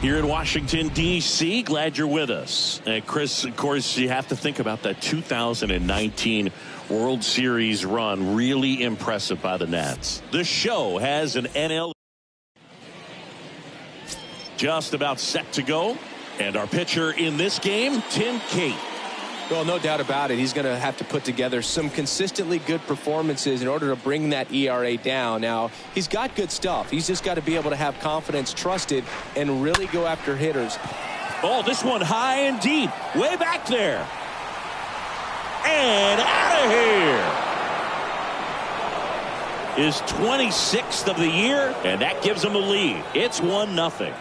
Here in Washington, D.C., glad you're with us. And Chris, of course, you have to think about that 2019 World Series run. Really impressive by the Nats. The show has an NL just about set to go. And our pitcher in this game, Tim Cate. Well, no doubt about it. He's going to have to put together some consistently good performances in order to bring that ERA down. Now, he's got good stuff. He's just got to be able to have confidence, trust it, and really go after hitters. Oh, this one high and deep. Way back there. And out of here. His 26th of the year, and that gives him a lead. It's 1-0.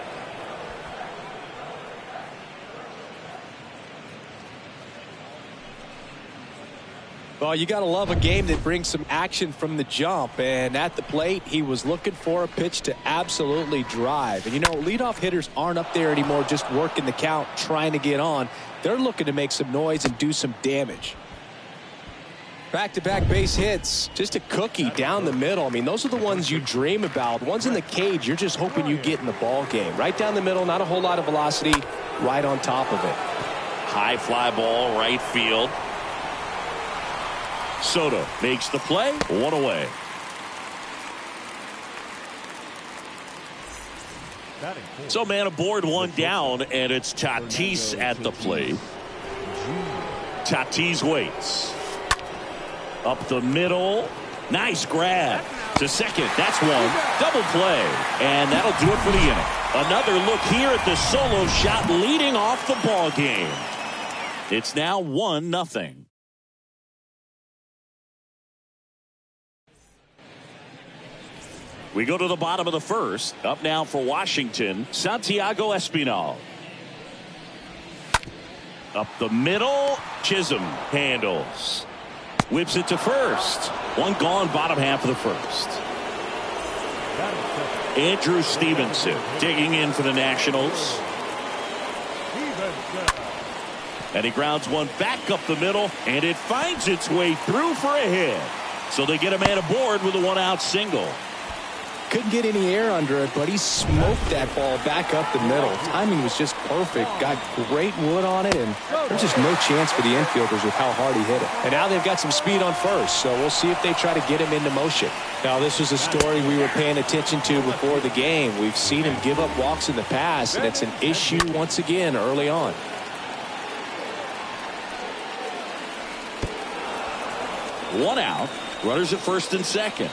Well, you got to love a game that brings some action from the jump. And at the plate, he was looking for a pitch to absolutely drive. And, you know, leadoff hitters aren't up there anymore just working the count, trying to get on. They're looking to make some noise and do some damage. Back-to-back base hits. Just a cookie down the middle. I mean, those are the ones you dream about. Ones in the cage, you're just hoping you get in the ball game. Right down the middle, not a whole lot of velocity, right on top of it. High fly ball, right field. Soto makes the play, one away. So man aboard, one down, and it's Tatis at the plate. Tatis waits. Up the middle. Nice grab to second. That's one. Double play. And that'll do it for the inning. Another look here at the solo shot leading off the ball game. It's now 1-0. We go to the bottom of the first. Up now for Washington, Santiago Espinal. Up the middle, Chisholm handles. Whips it to first. One gone, bottom half of the first. Andrew Stevenson digging in for the Nationals. And he grounds one back up the middle, and it finds its way through for a hit. So they get a man aboard with a one-out single. Couldn't get any air under it, but he smoked that ball back up the middle. Timing was just perfect. Got great wood on it, and there's just no chance for the infielders with how hard he hit it. And now they've got some speed on first, so we'll see if they try to get him into motion. Now, this was a story we were paying attention to before the game. We've seen him give up walks in the past, and it's an issue once again early on. One out. Runners at first and second.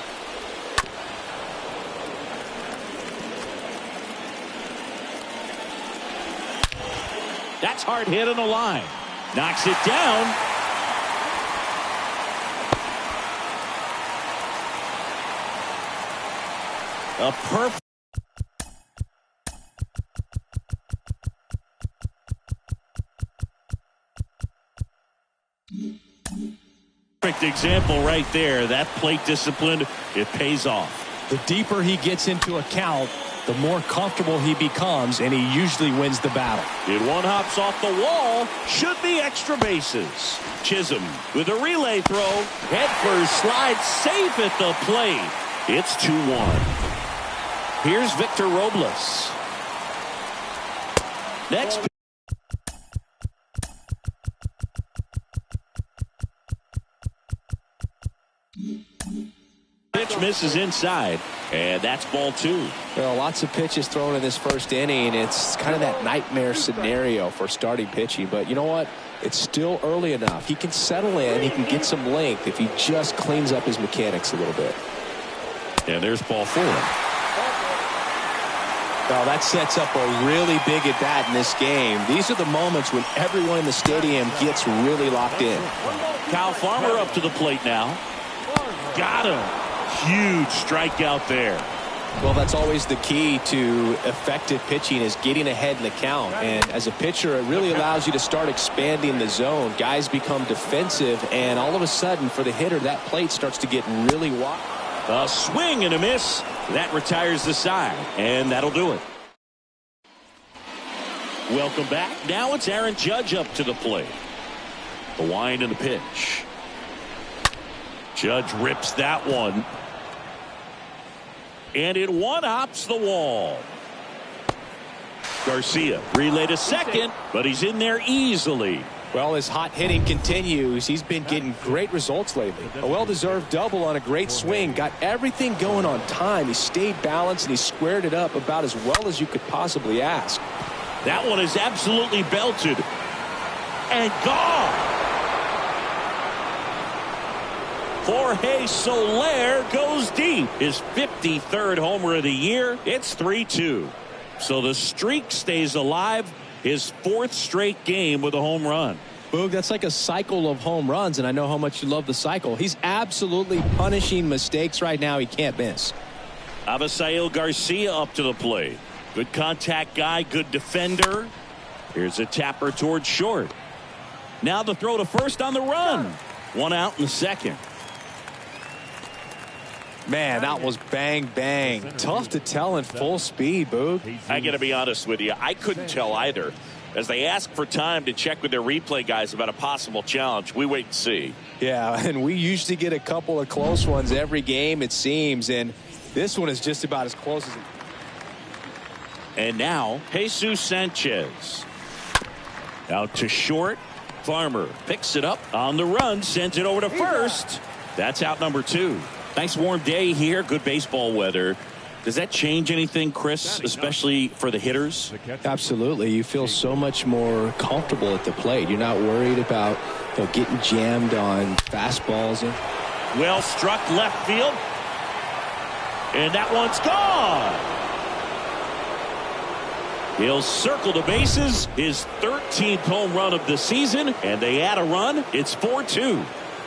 That's hard hit on the line. Knocks it down. A perfect example right there. That plate discipline, it pays off. The deeper he gets into a count, the more comfortable he becomes, and he usually wins the battle. It one hops off the wall. Should be extra bases. Chisholm with a relay throw. Head first, slides safe at the plate. It's 2-1. Here's Victor Robles. Next pitch misses inside, and that's ball 2. Well, lots of pitches thrown in this first inning. It's kind of that nightmare scenario for starting pitching, but you know what? It's still early enough. He can settle in. He can get some length if he just cleans up his mechanics a little bit. And there's ball 4. Well, that sets up a really big at-bat in this game. These are the moments when everyone in the stadium gets really locked in. Kyle Farmer up to the plate now. Got him. Huge strikeout there. Well, that's always the key to effective pitching, is getting ahead in the count. And as a pitcher, it really allows you to start expanding the zone. Guys become defensive, and all of a sudden, for the hitter, that plate starts to get really wide. A swing and a miss. That retires the side, and that'll do it. Welcome back. Now it's Aaron Judge up to the plate. The wind and the pitch. Judge rips that one. And it one-hops the wall. Garcia relay to second, but he's in there easily. Well, his hot hitting continues. He's been getting great results lately. A well-deserved double on a great swing. Got everything going on time. He stayed balanced and he squared it up about as well as you could possibly ask. That one is absolutely belted. And gone. Jorge Soler goes deep. His 53rd homer of the year. It's 3-2. So the streak stays alive. His 4th straight game with a home run. Boog, that's like a cycle of home runs, and I know how much you love the cycle. He's absolutely punishing mistakes right now he can't miss. Avisail Garcia up to the plate. Good contact guy, good defender. Here's a tapper towards short. Now the throw to first on the run. 1 out in the second. Man, that was bang, bang. Tough to tell in full speed, Boog. I got to be honest with you. I couldn't tell either. As they ask for time to check with their replay guys about a possible challenge, we wait and see. Yeah, and we usually get a couple of close ones every game, it seems. And this one is just about as close as it. And now, Jesus Sanchez. Out to short. Farmer picks it up on the run, sends it over to first. That's out number 2. Nice warm day here. Good baseball weather. Does that change anything, Chris, especially for the hitters? Absolutely. You feel so much more comfortable at the plate. You're not worried about getting jammed on fastballs. Well struck left field. And that one's gone. He'll circle the bases. His 13th home run of the season. And they add a run. It's 4-2.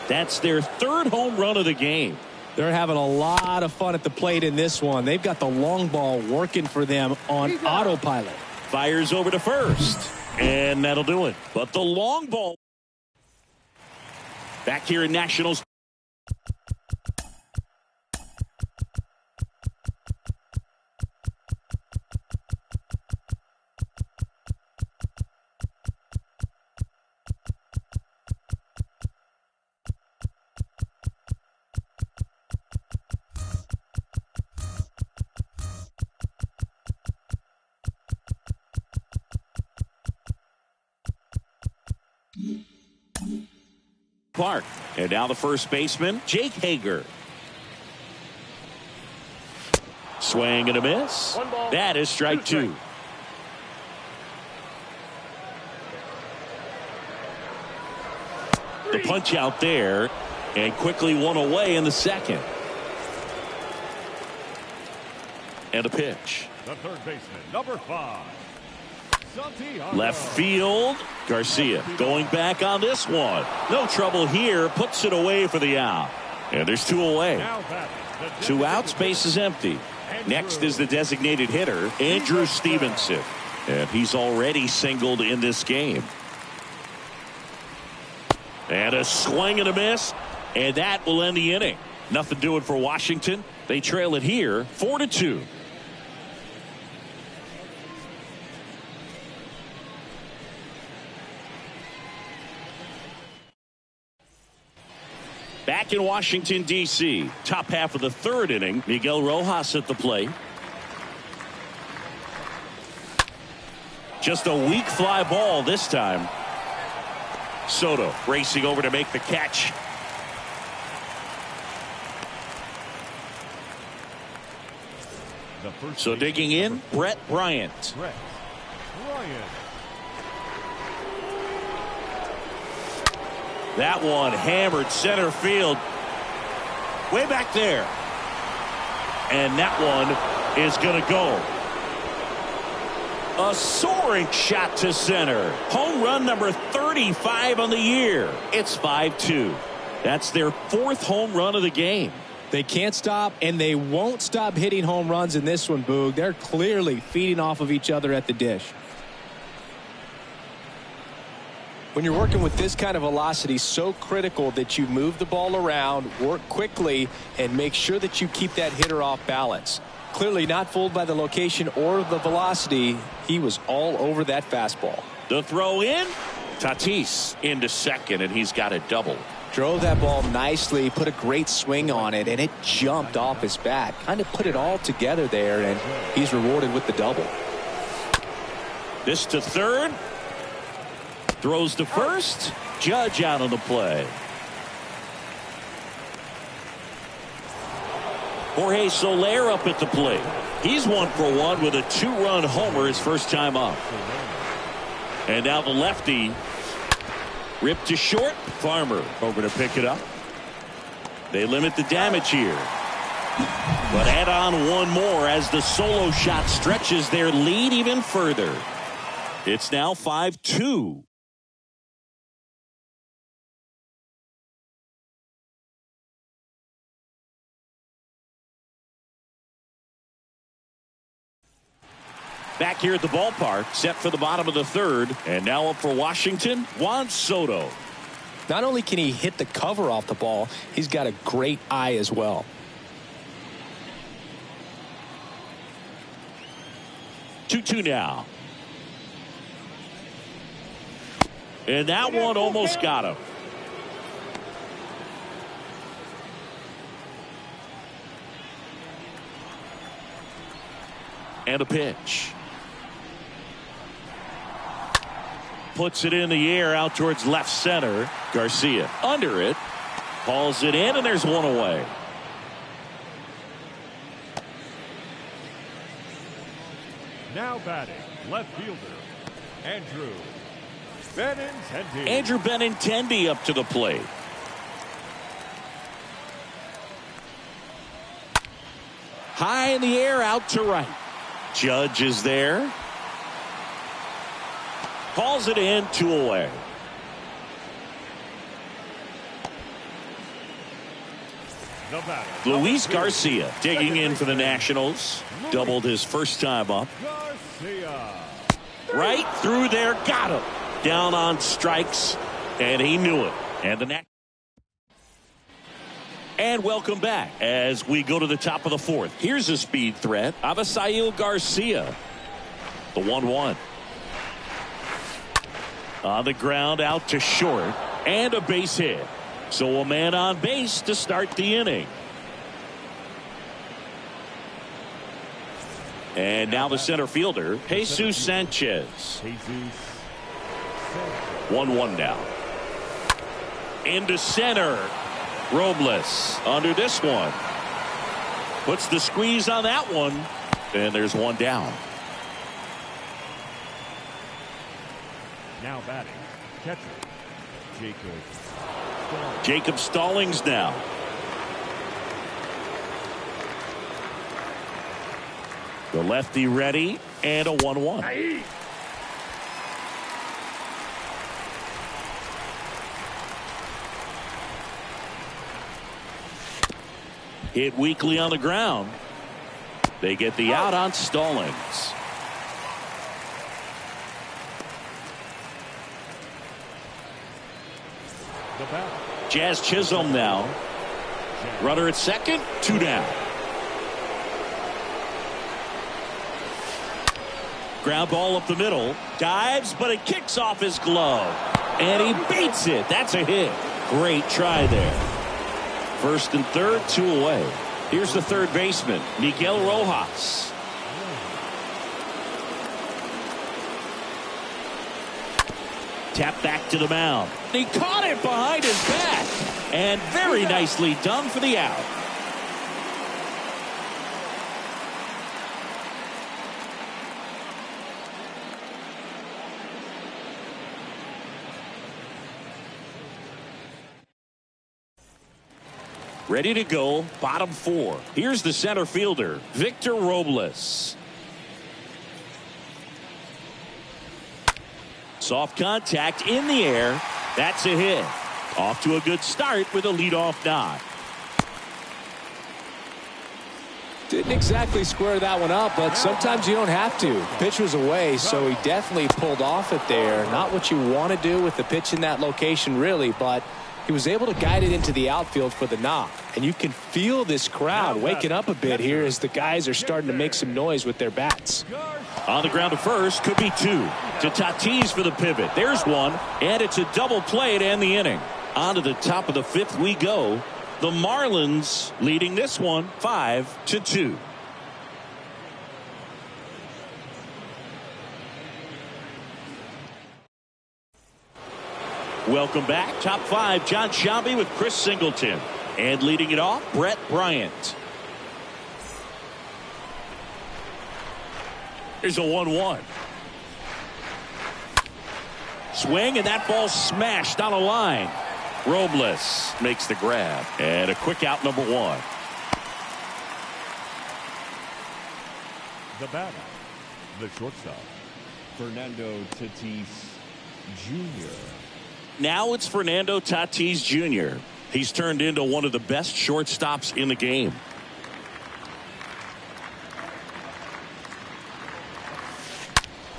That's their 3rd home run of the game. They're having a lot of fun at the plate in this one. They've got the long ball working for them on autopilot. Fires over to first. And that'll do it. But the long ball. Back here in Nationals. Park. And now the first baseman, Jake Hager. Swing and a miss. That is strike 2. The punch out there, and quickly one away in the second. And a pitch. The third baseman, number 5. Left field. Garcia going back on this one. No trouble here. Puts it away for the out. And there's 2 away. 2 outs. Base is empty. Next is the designated hitter, Andrew Stevenson. And he's already singled in this game. And a swing and a miss. And that will end the inning. Nothing doing for Washington. They trail it here 4-2. Back in Washington, D.C. Top half of the 3rd inning. Miguel Rojas at the plate. Just a weak fly ball this time. Soto racing over to make the catch. So digging in, Brett Bryant. That one hammered center field. Way back there. And that one is going to go. A soaring shot to center. Home run number 35 on the year. It's 5-2. That's their 4th home run of the game. They can't stop, and they won't stop hitting home runs in this one, Boog. They're clearly feeding off of each other at the dish. When you're working with this kind of velocity, so critical that you move the ball around, work quickly, and make sure that you keep that hitter off balance. Clearly not fooled by the location or the velocity. He was all over that fastball. The throw in. Tatis into second, and he's got a double. Drove that ball nicely, put a great swing on it, and it jumped off his bat. Kind of put it all together there, and he's rewarded with the double. This to third. Throws to first. Judge out on the play. Jorge Soler up at the plate. He's 1 for 1 with a 2-run homer his first time up. And now the lefty. Ripped to short. Farmer over to pick it up. They limit the damage here. But add on one more as the solo shot stretches their lead even further. It's now 5-2. Back here at the ballpark, set for the bottom of the third. And now up for Washington, Juan Soto. Not only can he hit the cover off the ball, he's got a great eye as well. Two now. And that one almost got him. And a pitch. Puts it in the air out towards left center. Garcia under it. Hauls it in, and there's one away. Now batting, left fielder, Andrew Benintendi. Andrew Benintendi up to the plate. High in the air out to right. Judge is there. Calls it in, 2 away. Luis Garcia digging in for the Nationals. Doubled his first time up. Garcia. Right through there, got him. Down on strikes, and he knew it. And the next. And welcome back as we go to the top of the fourth. Here's a speed threat. Avisail Garcia. The 1-1. On the ground out to short. And a base hit. So a man on base to start the inning. And now the center fielder, Jesus Sanchez. 1-1 now. Into center. Robles under this one. Puts the squeeze on that one. And there's one down. Now batting, catcher, Jacob Stallings now. The lefty ready, and a 1-1. Hit weakly on the ground. They get the out on Stallings. Jazz Chisholm now. Runner at second, 2 down. Ground ball up the middle. Dives, but it kicks off his glove. And he beats it. That's a hit. Great try there. First and third, 2 away. Here's the third baseman, Miguel Rojas. Tap back to the mound. He caught it behind his back. And very nicely done for the out. Ready to go, bottom 4. Here's the center fielder, Victor Robles. Soft contact in the air. That's a hit. Off to a good start with a leadoff knock. Didn't exactly square that one up, but sometimes you don't have to. Pitch was away, so he definitely pulled off it there. Not what you want to do with the pitch in that location, really, but he was able to guide it into the outfield for the knock. And you can feel this crowd waking up a bit here as the guys are starting to make some noise with their bats. On the ground to first, could be 2. To Tatis for the pivot. There's one, and it's a double play to end the inning. On to the top of the 5th we go. The Marlins leading this one 5-2. Welcome back. Top 5, John Shelby with Chris Singleton. And leading it off, Brett Bryant. Here's a 1-1. Swing, and that ball smashed on a line. Robles makes the grab. And a quick out, number 1. The batter, the shortstop, Fernando Tatis Jr. Now it's Fernando Tatis Jr. He's turned into one of the best shortstops in the game.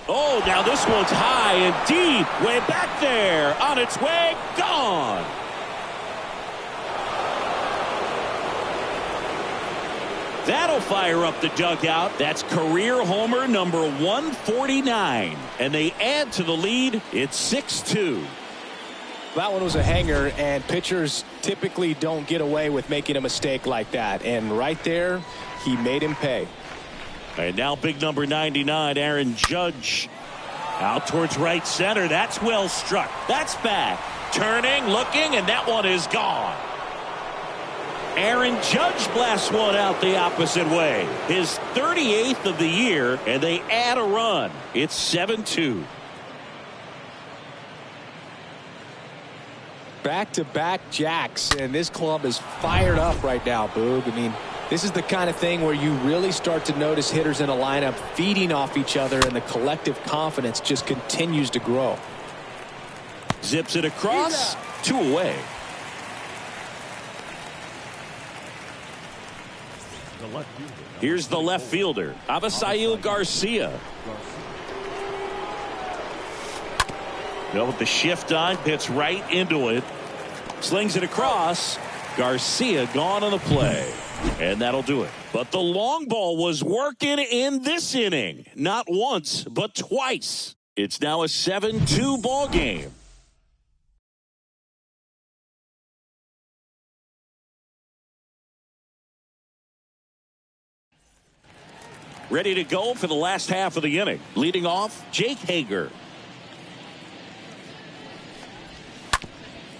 Oh, now this one's high and deep, way back there, on its way, gone. That'll fire up the dugout. That's career homer number 149. And they add to the lead. It's 6-2. That one was a hanger, and pitchers typically don't get away with making a mistake like that. And right there, he made him pay. And now big number 99, Aaron Judge. Out towards right center. That's well struck. That's back. Turning, looking, and that one is gone. Aaron Judge blasts one out the opposite way. His 38th of the year, and they add a run. It's 7-2. Back-to-back jacks, and this club is fired up right now, Boog. I mean, this is the kind of thing where you really start to notice hitters in a lineup feeding off each other, and the collective confidence just continues to grow. Zips it across, 2 away. Here's the left fielder, Avisail Garcia. Well, with the shift on, hits right into it. Slings it across. Garcia gone on the play. And that'll do it. But the long ball was working in this inning. Not once, but twice. It's now a 7-2 ball game. Ready to go for the last half of the inning. Leading off, Jake Hager.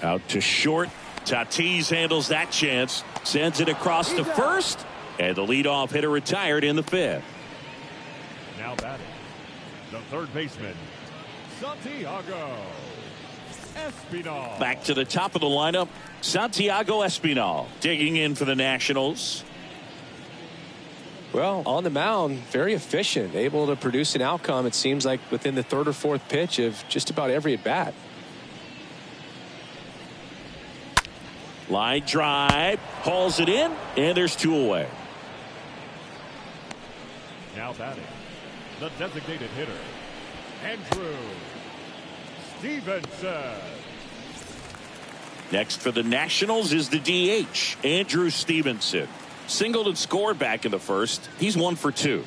Out to short. Tatis handles that chance. Sends it across to first. And the leadoff hitter retired in the 5th. Now batting, the third baseman, Santiago Espinal. Back to the top of the lineup, Santiago Espinal digging in for the Nationals. Well, on the mound, very efficient, able to produce an outcome, it seems like, within the 3rd or 4th pitch of just about every at-bat. Line drive, hauls it in, and there's 2 away. Now batting, the designated hitter, Andrew Stevenson. Next for the Nationals is the DH, Andrew Stevenson. Singled and scored back in the 1st. He's 1 for 2.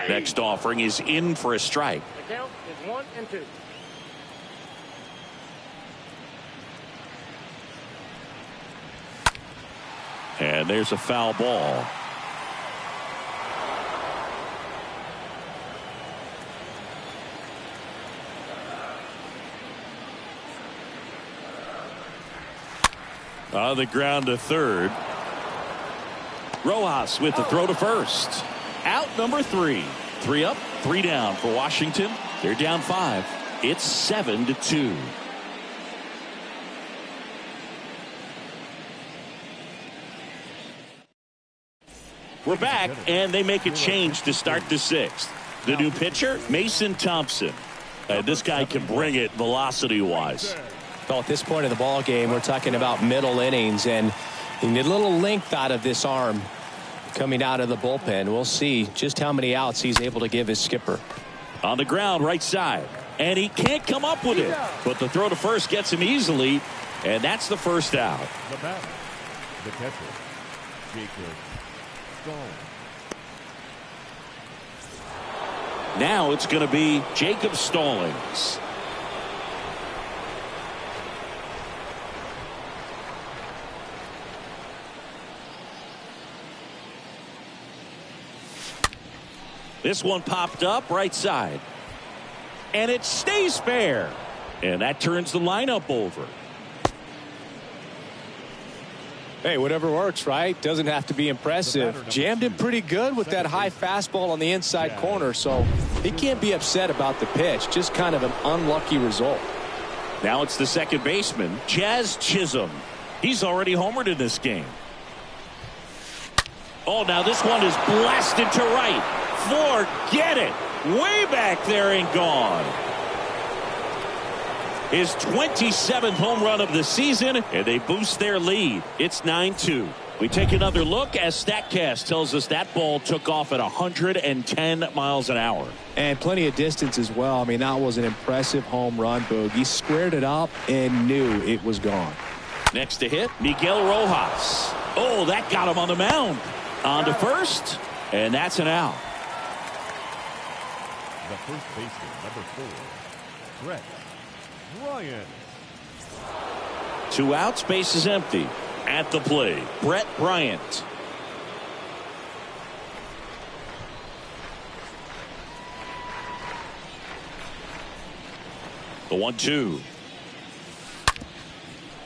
Next offering is in for a strike. The count is 1-2. And there's a foul ball. On the ground to third. Rojas with the throw to first. Out number 3. 3 up, 3 down for Washington. They're down 5. It's 7-2. We're back, and they make a change to start the 6th. The new pitcher, Mason Thompson. This guy can bring it velocity-wise. Well, at this point of the ball game, we're talking about middle innings, and you need a little length out of this arm coming out of the bullpen. We'll see just how many outs he's able to give his skipper. On the ground, right side, and he can't come up with it. But the throw to first gets him easily, and that's the first out. The batter, the catcher, Jacob Stallings. Now it's going to be Jacob Stallings. This one popped up right side. And it stays fair. And that turns the lineup over. Hey, whatever works, right? Doesn't have to be impressive. Jammed it pretty good with that high fastball on the inside corner, so he can't be upset about the pitch. Just kind of an unlucky result. Now it's the second baseman, Jazz Chisholm. He's already homered in this game. Oh, now this one is blasted to right. Forget it. Way back there and gone. His 27th home run of the season, and they boost their lead. It's 9-2. We take another look as StatCast tells us that ball took off at 110 miles an hour. And plenty of distance as well. I mean, that was an impressive home run, Boog. He squared it up and knew it was gone. Next to hit, Miguel Rojas. Oh, that got him on the mound. On to first, and that's an out. The first baseman, number 4, Brett Bryant. 2 outs, base is empty. At the plate, Brett Bryant. The 1-2.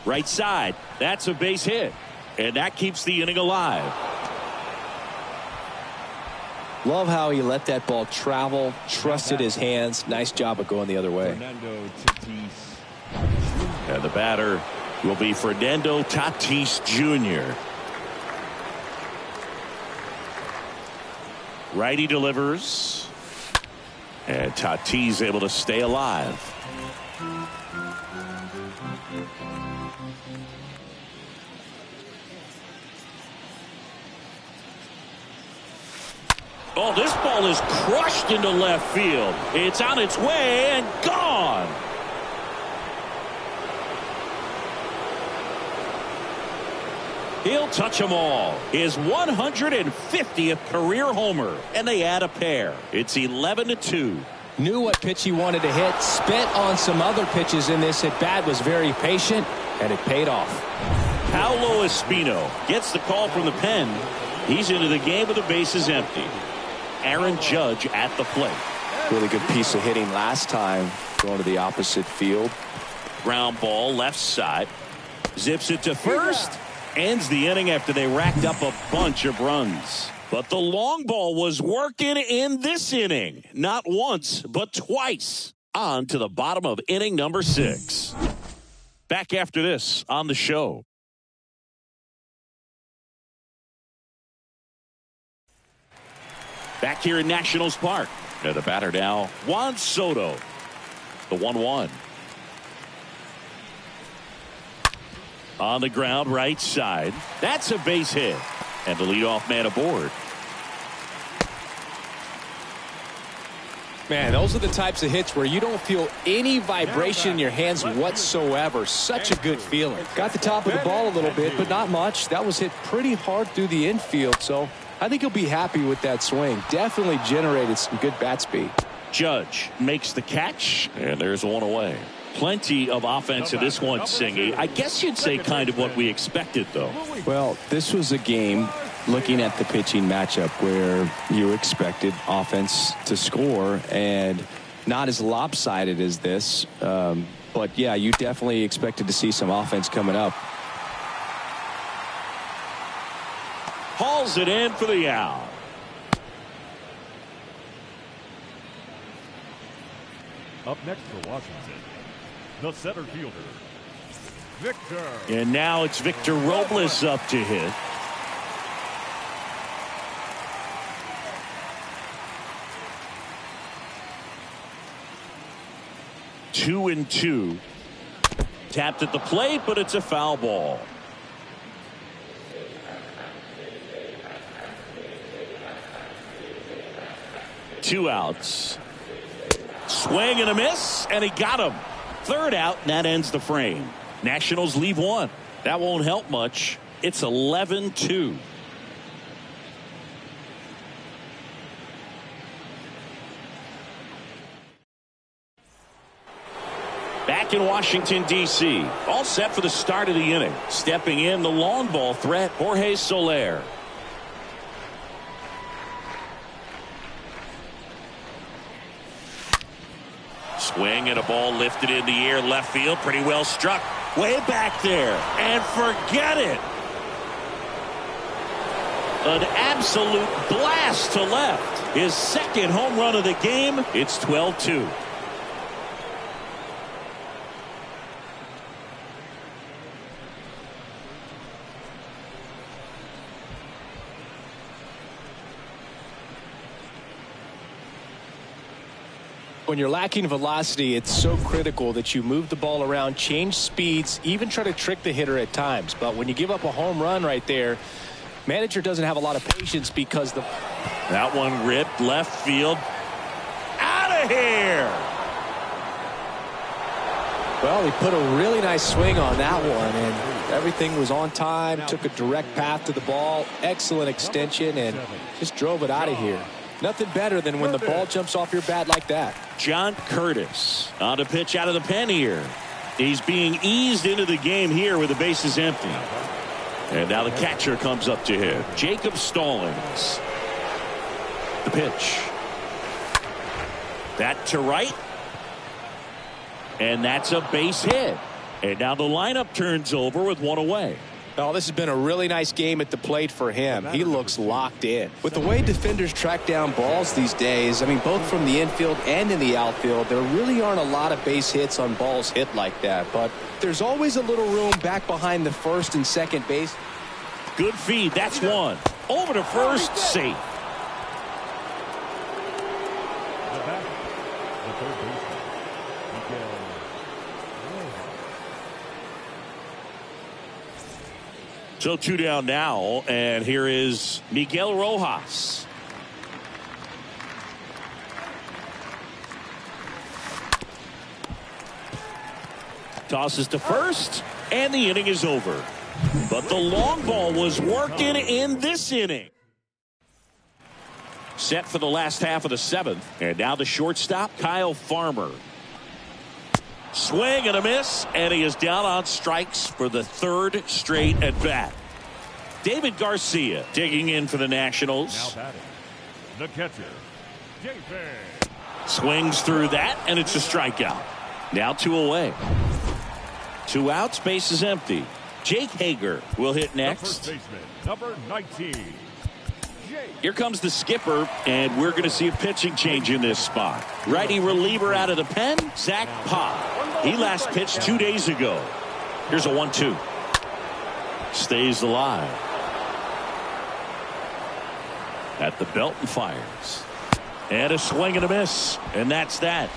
Right side. That's a base hit. And that keeps the inning alive. Love how he let that ball travel, trusted his hands. Nice job of going the other way. And the batter will be Fernando Tatis Jr. Righty delivers. And Tatis able to stay alive. Oh, this ball is crushed into left field. It's on its way and gone. He'll touch them all. His 150th career homer, and they add a pair. It's 11-2. Knew what pitch he wanted to hit, spent on some other pitches in this at bat, was very patient, and it paid off. Paulo Espino gets the call from the pen. He's into the game with the bases empty. Aaron Judge at the plate. Really good piece of hitting last time, going to the opposite field. Ground ball left side. Zips it to first. Ends the inning after they racked up a bunch of runs. But the long ball was working in this inning. Not once, but twice. On to the bottom of inning number 6. Back after this on the show. Back here in Nationals Park. The batter now, Juan Soto. The 1-1. On the ground, right side. That's a base hit. And the leadoff man aboard. Man, those are the types of hits where you don't feel any vibration in your hands whatsoever. Such a good feeling. Got the top of the ball a little bit, but not much. That was hit pretty hard through the infield, so I think he'll be happy with that swing. Definitely generated some good bat speed. Judge makes the catch, and there's one away. Plenty of offense in this one, Singy. I guess you'd say kind of what we expected, though. Well, this was a game, looking at the pitching matchup, where you expected offense to score, and not as lopsided as this. But, yeah, you definitely expected to see some offense coming up. Hauls it in for the out. Up next for Washington, the center fielder, Victor. And now it's Victor Robles up to hit. Two and two. Tapped at the plate, but it's a foul ball. Two outs. Swing and a miss, and he got him. Third out, and that ends the frame. Nationals leave one. That won't help much. It's 11-2. Back in Washington, D.C., all set for the start of the inning. Stepping in, the long ball threat, Jorge Soler. Swing and a ball lifted in the air left field. Pretty well struck. Way back there. And forget it. An absolute blast to left. His second home run of the game. It's 12-2. When you're lacking velocity, it's so critical that you move the ball around, change speeds, even try to trick the hitter at times. But when you give up a home run right there, manager doesn't have a lot of patience because that one ripped left field. Out of here. Well, he put a really nice swing on that one, and everything was on time, took a direct path to the ball, excellent extension, and just drove it out of here. Nothing better than when the ball jumps off your bat like that. John Curtis on a pitch out of the pen here. He's being eased into the game here with the bases empty. And now the catcher comes up to him. Jacob Stallings. The pitch. That to right. And that's a base hit. And now the lineup turns over with one away. Oh, this has been a really nice game at the plate for him. He looks locked in. With the way defenders track down balls these days, I mean, both from the infield and in the outfield, there really aren't a lot of base hits on balls hit like that. But there's always a little room back behind the first and second base. Good feed. That's one. Over to first. Safe. So 2 down now, and here is Miguel Rojas. Tosses to first, and the inning is over. But the long ball was working in this inning. Set for the last half of the 7th, and now the shortstop, Kyle Farmer. Swing and a miss, and he is down on strikes for the 3rd straight at bat. David Garcia digging in for the Nationals. Now batting, the catcher, David. Swings through that, and it's a strikeout. Now 2 away. 2 outs, base is empty. Jake Hager will hit next. The first baseman, number 19. Here comes the skipper, and we're going to see a pitching change in this spot. Righty reliever out of the pen, Zach Pop. He last pitched 2 days ago. Here's a 1-2. Stays alive. At the belt and fires. And a swing and a miss. And that's that.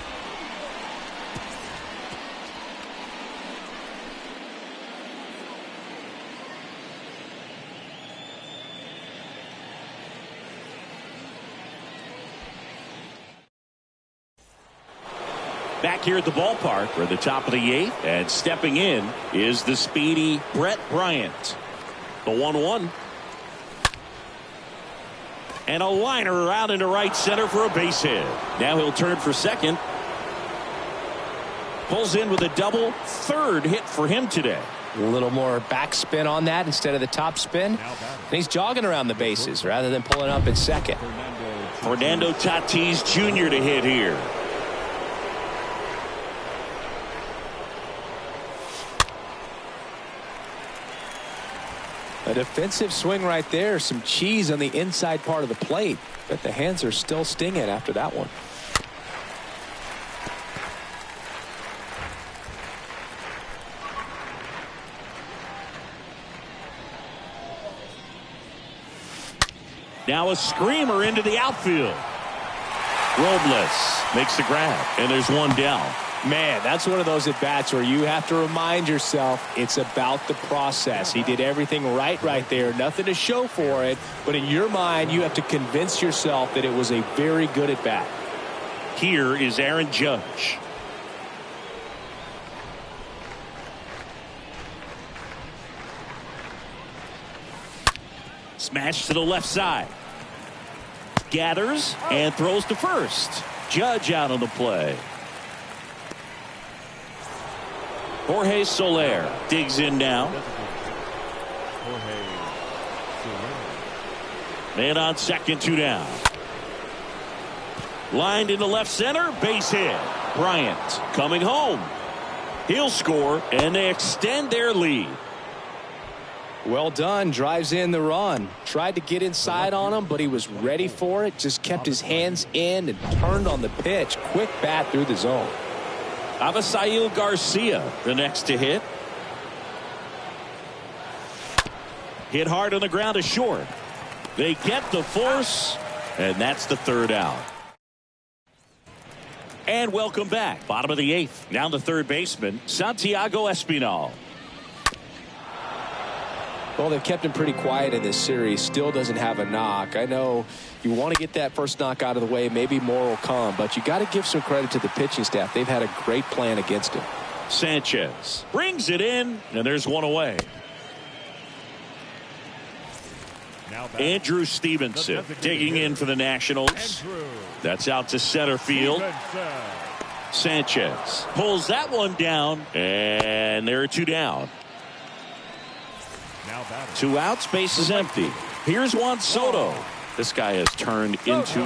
Back here at the ballpark, we're at the top of the 8th, and stepping in is the speedy Brett Bryant. The 1-1. And a liner out into right center for a base hit. Now he'll turn for second. Pulls in with a double. 3rd hit for him today. A little more backspin on that instead of the top spin. And he's jogging around the bases rather than pulling up at second. Fernando Tatis Jr. to hit here. A defensive swing right there. Some cheese on the inside part of the plate. But the hands are still stinging after that one. Now a screamer into the outfield. Robles makes the grab, and there's one down. Man, that's one of those at-bats where you have to remind yourself it's about the process. He did everything right there. Nothing to show for it. But in your mind, you have to convince yourself that it was a very good at-bat. Here is Aaron Judge. Smash to the left side. Gathers and throws to first. Judge out on the play. Jorge Soler digs in now. Man on second, 2 down. Lined into left center, base hit. Bryant coming home. He'll score, and they extend their lead. Well done. Drives in the run. Tried to get inside on him, but he was ready for it. Just kept his hands in and turned on the pitch. Quick bat through the zone. Avisail Garcia, the next to hit. Hit hard on the ground to short. They get the force, and that's the third out. And welcome back. Bottom of the eighth. Now the third baseman, Santiago Espinal. Well, they've kept him pretty quiet in this series. Still doesn't have a knock. I know you want to get that first knock out of the way. Maybe more will come, but you got to give some credit to the pitching staff. They've had a great plan against him. Sanchez brings it in, and there's one away. Andrew Stevenson digging in for the Nationals. That's out to center field. Sanchez pulls that one down, and there are two down. 2 outs, base is empty. Here's Juan Soto. This guy has turned into,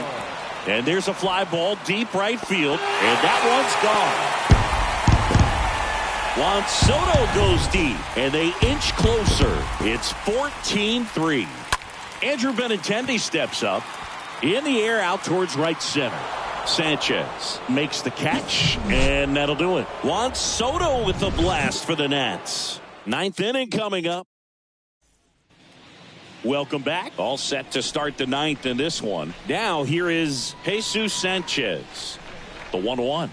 and there's a fly ball deep right field, and that one's gone. Juan Soto goes deep, and they inch closer. It's 14-3. Andrew Benintendi steps up in the air out towards right center. Sanchez makes the catch, and that'll do it. Juan Soto with the blast for the Nats. Ninth inning coming up. Welcome back. All set to start the ninth in this one. Now here is Jesus Sanchez. The 1-1.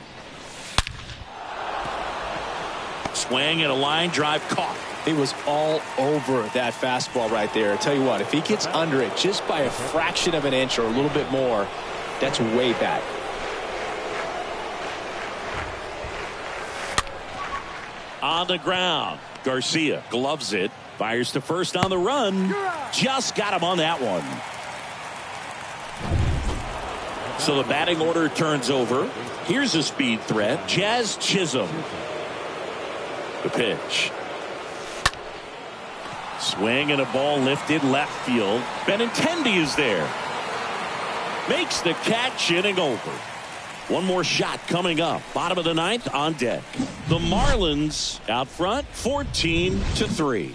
Swing and a line drive caught. He was all over that fastball right there. I tell you what, if he gets under it just by a fraction of an inch or a little bit more, that's way back. On the ground. Garcia gloves it. Fires to first on the run. Just got him on that one. So the batting order turns over. Here's a speed threat. Jazz Chisholm. The pitch. Swing and a ball lifted left field. Benintendi is there. Makes the catch, inning over. One more shot coming up. Bottom of the ninth on deck. The Marlins out front 14-3.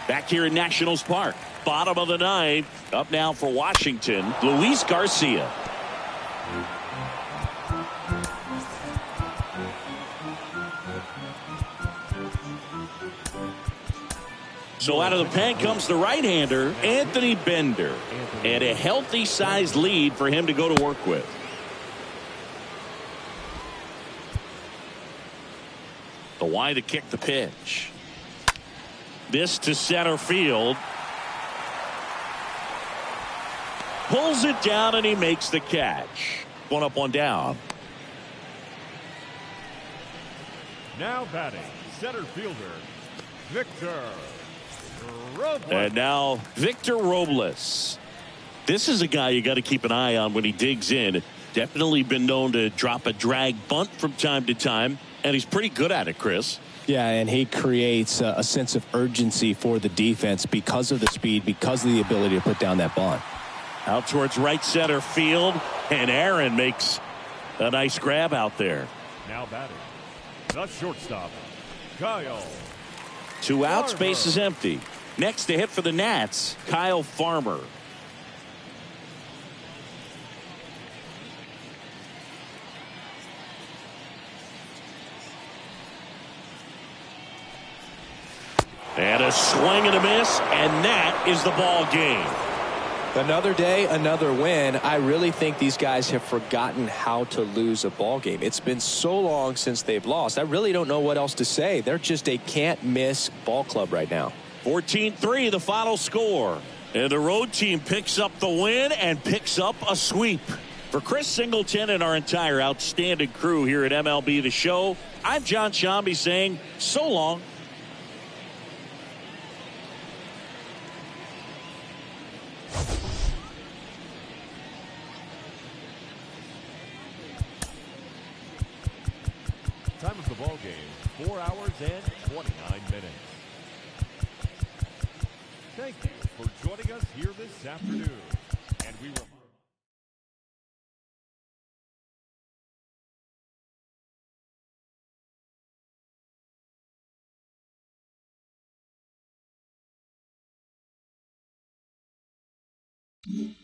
Back here in Nationals Park. Bottom of the ninth. Up now for Washington. Luis Garcia. So out of the pen comes the right-hander, Anthony Bender. And a healthy sized lead for him to go to work with. The wide to kick the pitch. This to center field. Pulls it down and he makes the catch. One up, one down. Now batting, center fielder, Victor Robles. And now Victor Robles. This is a guy you got to keep an eye on when he digs in. Definitely been known to drop a drag bunt from time to time, and he's pretty good at it, Chris. Yeah, and he creates a sense of urgency for the defense because of the speed, because of the ability to put down that bunt. Out towards right center field, and Aaron makes a nice grab out there. Now batting, the shortstop, Kyle. 2 outs, base is empty. Next to hit for the Nats, Kyle Farmer. And a swing and a miss, and that is the ball game. Another day, another win. I really think these guys have forgotten how to lose a ball game. It's been so long since they've lost. I really don't know what else to say. They're just a can't-miss ball club right now. 14-3, the final score. And the road team picks up the win and picks up a sweep. For Chris Singleton and our entire outstanding crew here at MLB The Show, I'm John Shambi saying so long. Time of the ball game, 4 hours and 29 minutes. Thank you for joining us here this afternoon. Ryan.